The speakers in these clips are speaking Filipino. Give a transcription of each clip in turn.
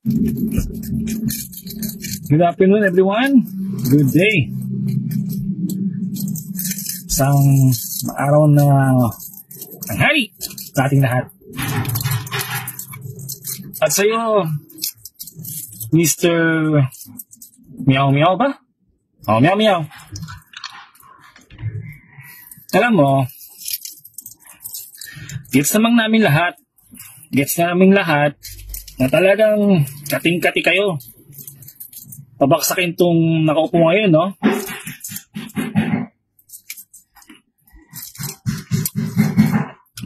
Good afternoon, everyone. Good day. Isang araw na tanghali sa ating lahat. At sa'yo, Mr. Meow Meow ba? Oh, Meow Meow. Alam mo, gets naman namin lahat. Gets namin lahat na talagang kating-kati kayo. Pabaksakin tong nakaupo ngayon, no?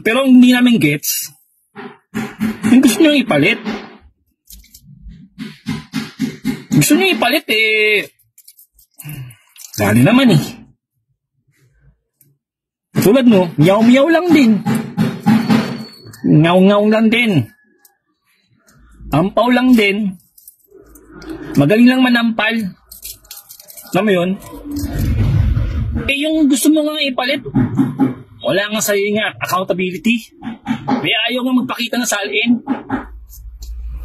Pero hindi namin gets yung gusto nyo ipalit. Gusto nyo ipalit lalo naman tulad mo, meow-meow lang din. Ngaw-ngaw lang din. Ampaw lang din. Magaling lang manampal. Alam mo yun? Yung gusto mo nga ipalit, wala nga sa'yo nga accountability. May ayaw nga magpakita na salin.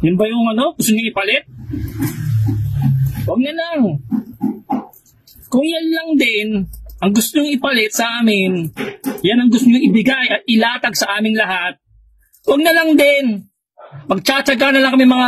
Yun ba yung gusto nyo ipalit? Huwag na lang. Kung yan lang din ang gusto nyo ipalit sa amin, yan ang gusto nyo ibigay at ilatag sa aming lahat, huwag na lang din. Magtsatsaga na lang kami mga